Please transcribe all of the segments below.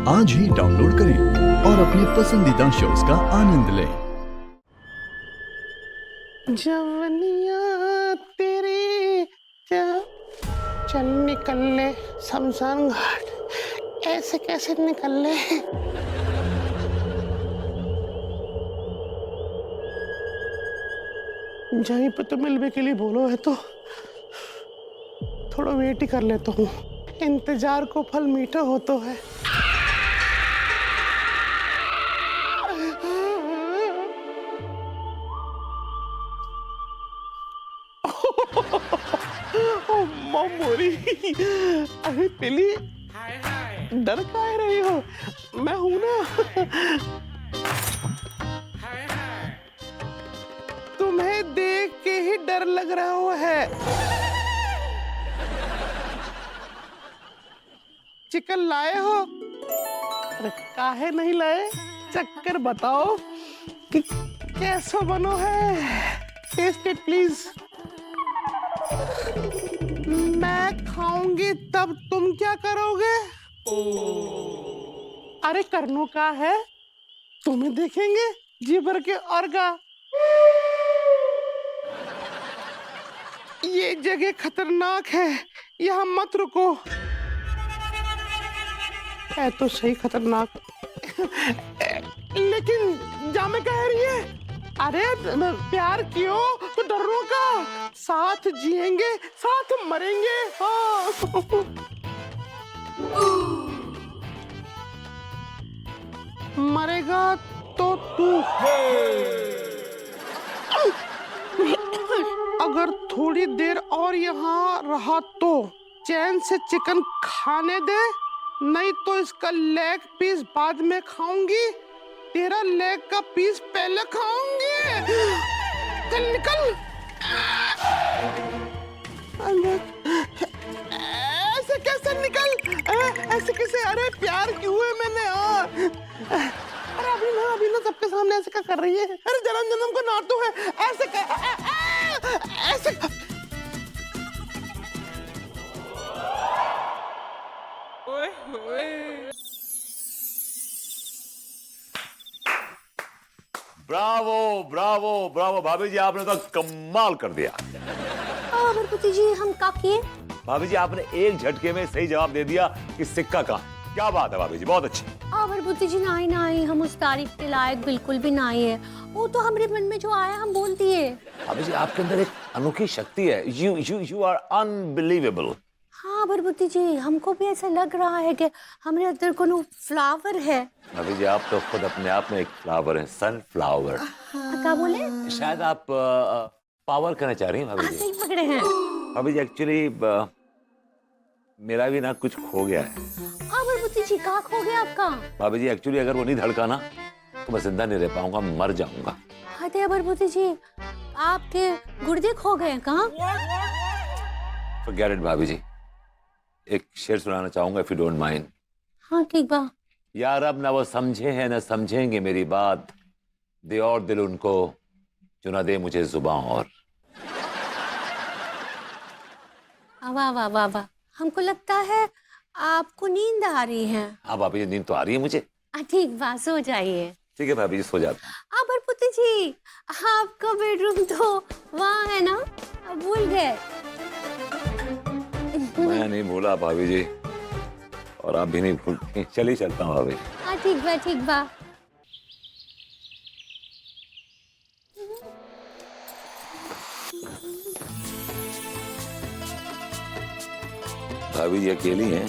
आज ही डाउनलोड करें और अपने पसंदीदा शोज का आनंद लें। जवनिया तेरी चल निकल ले शमशान घाट। ऐसे कैसे निकल ले? जहीं पे तो मिलने के लिए बोलो है तो थोड़ा वेट ही कर लेता हूँ। इंतजार को फल मीठा हो तो है। मोरी, अरे पिली, डर काहे रही हो? मैं हूं ना। तुम्हें देख के ही डर लग रहा है। चिकन लाए हो? अरे काहे नहीं लाए? चक्कर बताओ कि कैसा बनो है। Test it please. मैं खाऊंगी तब तुम क्या करोगे? अरे करनो का है, तुम्हें देखेंगे जी भर के। और का ये जगह खतरनाक है, यहाँ मत रुको। है तो सही खतरनाक, लेकिन जामे कह रही है। अरे प्यार क्यों तो डरो का, साथ जिएंगे साथ मरेंगे। हाँ। मरेगा तो तू। अगर थोड़ी देर और यहाँ रहा तो चैन से चिकन खाने दे, नहीं तो इसका लेग पीस बाद में खाऊंगी, तेरा लेग का पीस पहले खाऊंगी। चल निकल। ऐसे कैसे निकल? ऐसे कैसे? अरे प्यार क्यों है मैंने यार? अरे अभी ना सबके सामने ऐसे क्या कर रही है? अरे जन्म जन्म को नाटू है। ऐसे ऐसे ब्रावो ब्रावो ब्रावो भाभी जी, आपने तो कमाल कर दिया। भरपुती जी हम का किए? भाभी जी आपने एक झटके में सही जवाब दे दिया कि सिक्का कहाँ। क्या बात है भाभी जी, बहुत अच्छी। भरपुती जी नहीं, हम उस तारीफ के लायक बिल्कुल भी नहीं है। वो तो हमारे मन में जो आया हम बोल दिए। भाभी जी आपके अंदर एक अनोखी शक्ति है। You are unbelievable. हाँ भरपुती जी, हमको भी ऐसा लग रहा है कि हमारे अंदर कोनो फ्लावर है। भाभी जी आप तो खुद अपने आप में एक फ्लावर है, सनफ्लावर। क्या बोले? शायद आप पावर करना चाह रही हैं भाभी जी। सही पकड़े हैं। भाभी जी एक्चुअली मेरा भी ना कुछ खो गया है। भरपुती जी का खो गया आपका? भाभी जी एक्चुअली अगर वो नहीं धड़का ना तो मैं जिंदा नहीं रह पाऊंगा, मर जाऊंगा। अरे भरपुती जी आपके गुर्दे खो गए कहाँ? Forget it भाभी जी, एक शेर सुनाना चाहूंगा इफ यू डोंट माइंड। हाँ ठीक बा। यार अब ना वो समझे हैं ना समझेंगे मेरी बात, दे और दिल उनको जो ना दे मुझे जुबान। और वाह वाह वाह वाह, हमको लगता है आपको नींद आ रही है। हाँ भाभी जी नींद तो आ रही है मुझे। ठीक बात, सो जाइए। ठीक है भाभी जी सो जाते हैं। भरपुती जी आपका बेडरूम तो वहाँ है ना, भूल गए? मैं नहीं भूला भाभी जी, और आप भी नहीं भूलती। चलिए चलता हूँ भाभी। हाँ ठीक बा ठीक बा। भाभी जी अकेली हैं,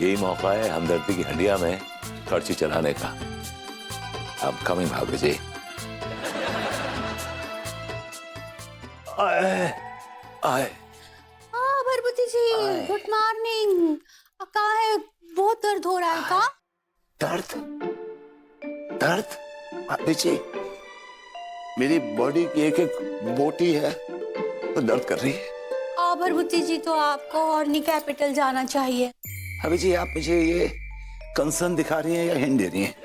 यही मौका है हमदर्दी की हंडिया में खर्ची चलाने का। अब कमिंग भाभी जी। आए आए। भरपुती जी गुड मॉर्निंग। कहाँ है? बहुत दर्द हो रहा है का? दर्द दर्द भाभी जी, मेरी बॉडी की एक एक बोटी है तो दर्द कर रही है। भरपुती जी तो आपको हॉर्नी कैपिटल जाना चाहिए। भाभी जी आप मुझे ये कंसर्न दिखा रही हैं या हिंट दे रही हैं?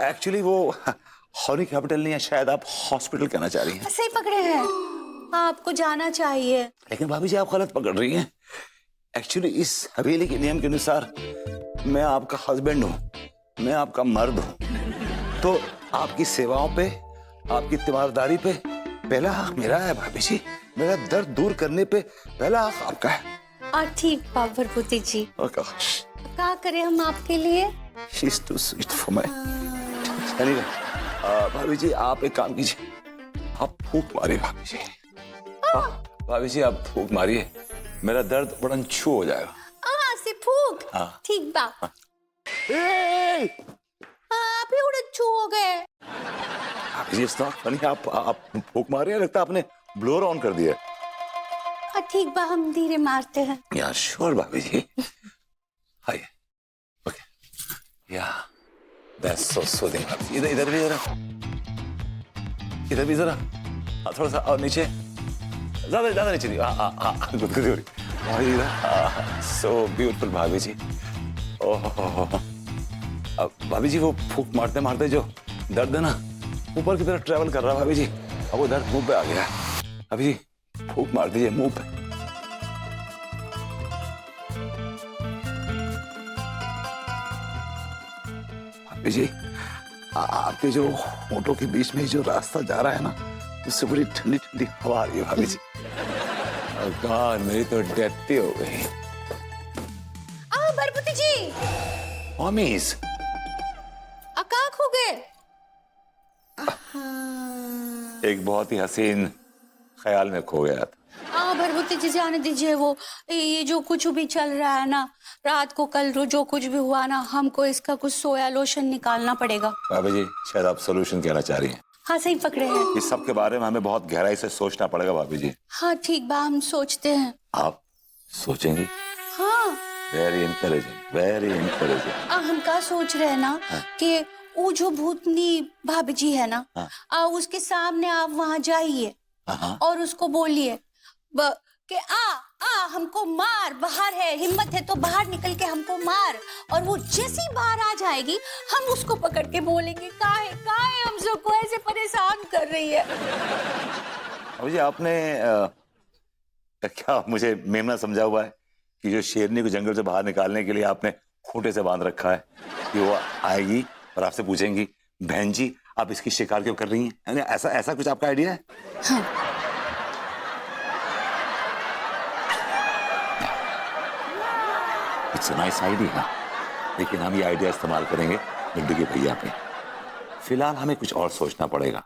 एक्चुअली वो हॉर्नी कैपिटल नहीं है, शायद आप हॉस्पिटल कहना चाह रही हैं। सही पकड़े हैं, आपको जाना चाहिए। लेकिन भाभी जी आप गलत पकड़ रही हैं। एक्चुअली इस हवेली के नियम के अनुसार मैं आपका हस्बैंड हूं, मैं आपका मर्द हूं, तो आपकी सेवाओं पे, आपकी तीमारदारी पे पहला हक मेरा है भाभी जी। मेरा दर्द दूर करने पे पहला हक आपका है। और ठीक भरभूति जी, Oh gosh, क्या करें हम आपके लिए? she's too sweet for my। Anyway, भाभी जी आप एक काम कीजिए, आप फूंक मारिए भाभी जी। भाभी जी आप फूंक मारिए, मेरा दर्द बड़ा छू हो जाएगा। से फूक। हाँ। ठीक बा। आप ही उड़े छू हो गए। भाभी जी इट्स नॉट फनी, आप फूंक मारिए, लगता है आपने ब्लोअर ऑन कर दिया। ठीक बा, हम धीरे मारते हैं। या श्योर भाभी जी। हाय, ओके, या दैट्स सो सूदिंग भाभी जी। इधर भी जरा, इधर भी जरा, थोड़ा सा और नीचे, ज्यादा नीचे नहीं। हाँ गुदगुदी हो रही सो ब्यूटीफुल भाभी जी। ओह अब भाभी जी वो फूंक मारते मारते जो दर्द है ना ऊपर की तरफ ट्रेवल कर रहा है भाभी जी, अब वो दर्द मुंह पे आ गया। भाभी जी फूंक मार दीजिए मुंह पे। भाभी जी आपके जो होठों के बीच में जो रास्ता जा रहा है ना, उससे बड़ी ठंडी ठंडी हवा आ रही है भाभी जी। God, मेरी तो डेथ हो गई। भरभूति जी, मॉमीज का खो गए? एक बहुत ही हसीन ख्याल में खो गया था। भरभूति जी जाने दीजिए, वो ये जो कुछ भी चल रहा है ना, रात को कल जो कुछ भी हुआ ना, हमको इसका कुछ सोया लोशन निकालना पड़ेगा। बाबा जी शायद आप सोल्यूशन कहना चाह रही हैं। हाँ सही पकड़े हैं। इस सब के बारे में हमें बहुत गहराई से सोचना पड़ेगा भाभी जी। हाँ ठीक बा, हम सोचते हैं। आप सोचेंगी? हाँ वेरी इंकरेजिंग, वेरी इंकरेजिंग। हम क्या सोच रहे हैं ना कि वो जो भूतनी भाभी जी है ना, उसके सामने आप वहां जाइए और उसको बोलिए कि आ हमको मार, बाहर है, हिम्मत है तो बाहर निकल के हमको मार। और वो जैसी बाहर आ जाएगी हम उसको पकड़ के बोलेंगे काहे हम सबको ऐसे परेशान कर रही है। भाभी जी आपने क्या मुझे मेमना समझा हुआ है कि जो शेरनी को जंगल से बाहर निकालने के लिए आपने खूंटे से बांध रखा है कि वो आएगी और आपसे पूछेंगी बहन जी आप इसकी शिकार क्यों कर रही हैं? ऐसा कुछ आपका आइडिया है? हाँ। इट्स अ नाइस आइडिया, लेकिन हम ये आइडिया इस्तेमाल करेंगे गुड्डू के भैया पे। फिलहाल हमें कुछ और सोचना पड़ेगा।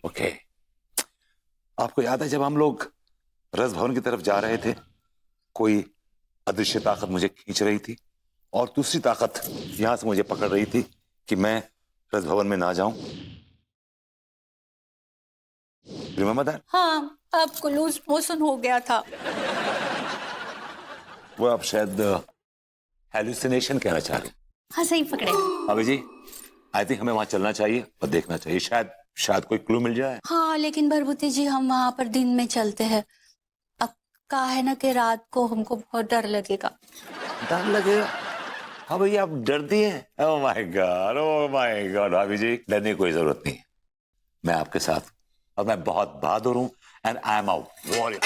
ओके, आपको याद है जब हम लोग रस भवन की तरफ जा रहे थे, कोई अदृश्य ताकत मुझे खींच रही थी और दूसरी ताकत यहां से मुझे पकड़ रही थी कि मैं रस भवन में ना जाऊं। Remember that? हाँ, आपको लूज मोशन हो गया था। वो आप शायद हेलुसिनेशन कहना चाह रहे हैं। हाँ सही पकड़े। अभी जी आई थिंक हमें वहां चलना चाहिए और देखना चाहिए, शायद कोई क्लू मिल जाए। हाँ लेकिन भरभूति जी हम वहां पर दिन में चलते हैं, अब कहा है ना कि रात को हमको बहुत डर लगेगा। डर लगेगा? हाँ भैया आप डरती हैं? ओह माय गॉड भाभी जी, डरने की कोई जरूरत नहीं है, मैं आपके साथ और मैं बहुत बहादुर हूं and I am a warrior.